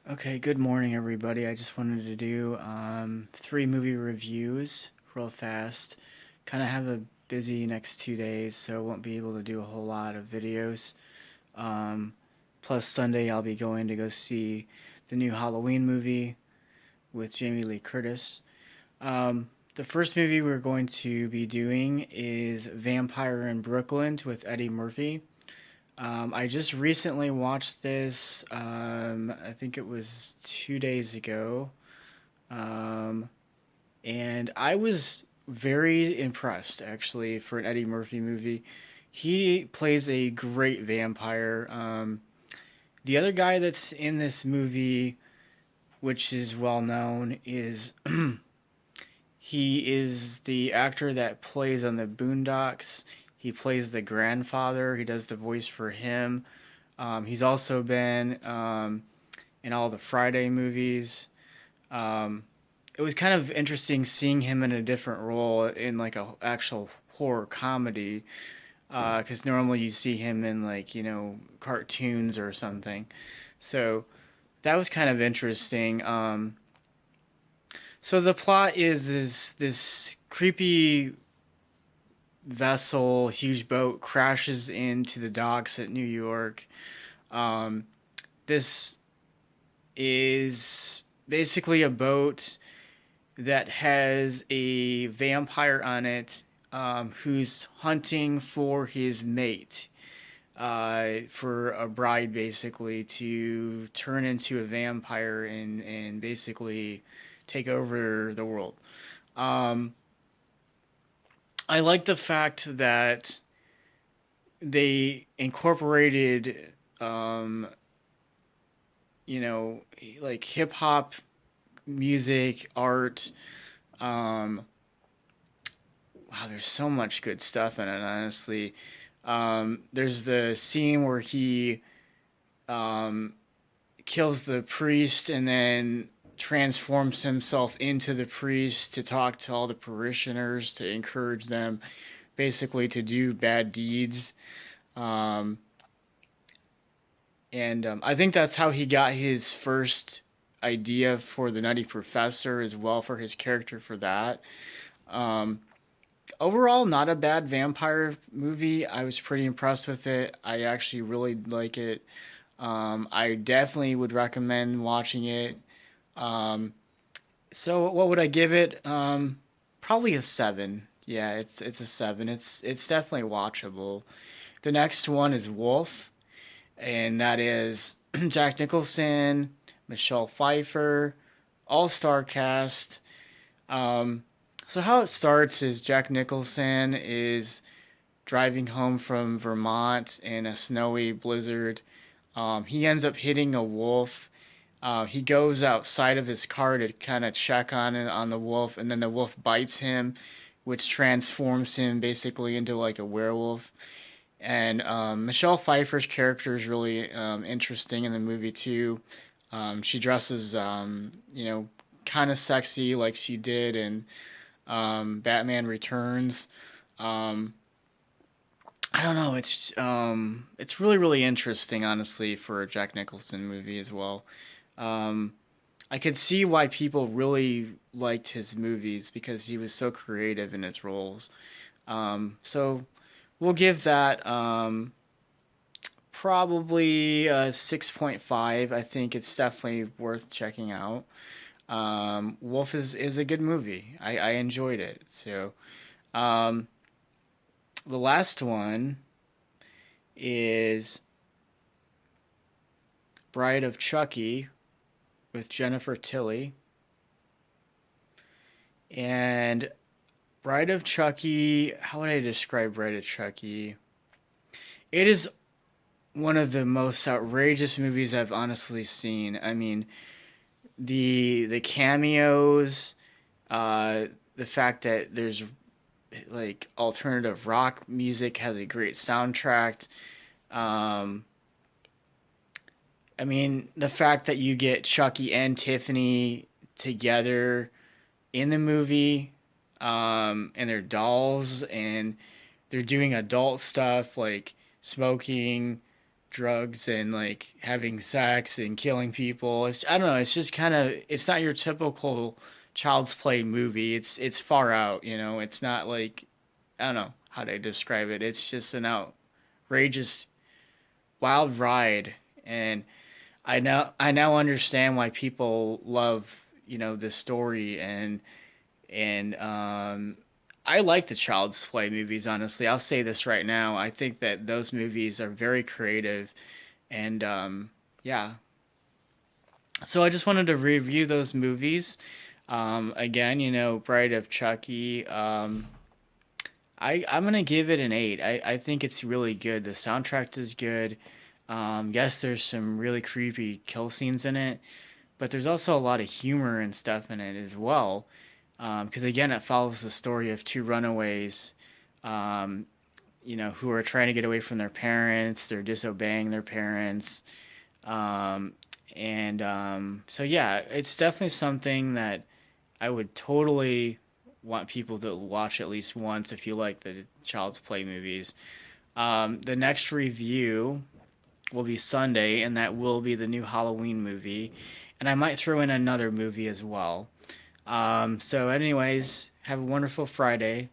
Okay, good morning, everybody. I just wanted to do three movie reviews real fast. Kind of have a busy next 2 days, so won't be able to do a whole lot of videos. Um, Plus, Sunday I'll be going to go see the new Halloween movie with Jamie Lee Curtis. The first movie we're going to be doing is Vampire in Brooklyn with Eddie Murphy. I just recently watched this. I think it was 2 days ago, um, and I was very impressed actually for an Eddie Murphy movie. He plays a great vampire. The other guy that's in this movie, which is well known, is he is the actor that plays on the Boondocks. He plays the grandfather. He does the voice for him. He's also been in all the Friday movies. Um, it was kind of interesting seeing him in a different role in like a actual horror comedy, because normally you see him in like cartoons or something. So that was kind of interesting. So the plot is this creepy vessel, huge boat crashes into the docks at New York. Um, this is basically a boat that has a vampire on it, who's hunting for his mate, for a bride, basically, to turn into a vampire and basically take over the world. Um, I like the fact that they incorporated, um, you know, like hip hop music, art. Um, wow, there's so much good stuff in it, honestly. There's the scene where he um, kills the priest and then transforms himself into the priest to talk to all the parishioners to encourage them basically to do bad deeds. Um, and I think that's how he got his first idea for the Nutty Professor as well, for his character for that. Um, Overall, not a bad vampire movie. I was pretty impressed with it. I actually really like it. I definitely would recommend watching it. Um, so what would I give it? Probably a 7. Yeah, it's a 7. It's definitely watchable. The next one is Wolf, and that is Jack Nicholson, Michelle Pfeiffer, all-star cast. Um, so how it starts is Jack Nicholson is driving home from Vermont in a snowy blizzard. He ends up hitting a wolf. He goes outside of his car to kind of check on the wolf, and then the wolf bites him, which transforms him basically into like a werewolf. And Michelle Pfeiffer's character is really interesting in the movie too. She dresses, kind of sexy like she did in Batman Returns. Um, I don't know. It's really really interesting, honestly, for a Jack Nicholson movie as well. Um, I could see why people really liked his movies because he was so creative in his roles. So we'll give that probably a 6.5. I think it's definitely worth checking out. Wolf is a good movie. I enjoyed it. So um, the last one is Bride of Chucky with Jennifer Tilly. And Bride of Chucky, how would I describe Bride of Chucky? It is one of the most outrageous movies I've honestly seen. I mean, the cameos, the fact that there's like alternative rock music, has a great soundtrack. Um, I mean, the fact that you get Chucky and Tiffany together in the movie, and they're dolls and they're doing adult stuff like smoking, drugs and like having sex and killing people. I don't know. It's just kind of it's not your typical Child's Play movie. It's far out. It's not like I don't know how to describe it. It's just an outrageous wild ride, and I now understand why people love this story and I like the Child's Play movies. Honestly, I'll say this right now. I think that those movies are very creative, and yeah. So I just wanted to review those movies. Again, Bride of Chucky. I'm gonna give it an 8. I think it's really good. The soundtrack is good. Yes, there's some really creepy kill scenes in it, but there's also a lot of humor and stuff in it as well. Because again, it follows the story of two runaways, um, who are trying to get away from their parents. They're disobeying their parents, um, and so yeah, it's definitely something that I would totally want people to watch at least once if you like the Child's Play movies. The next review will be Sunday, and that will be the new Halloween movie, and I might throw in another movie as well. So, anyways, have a wonderful Friday.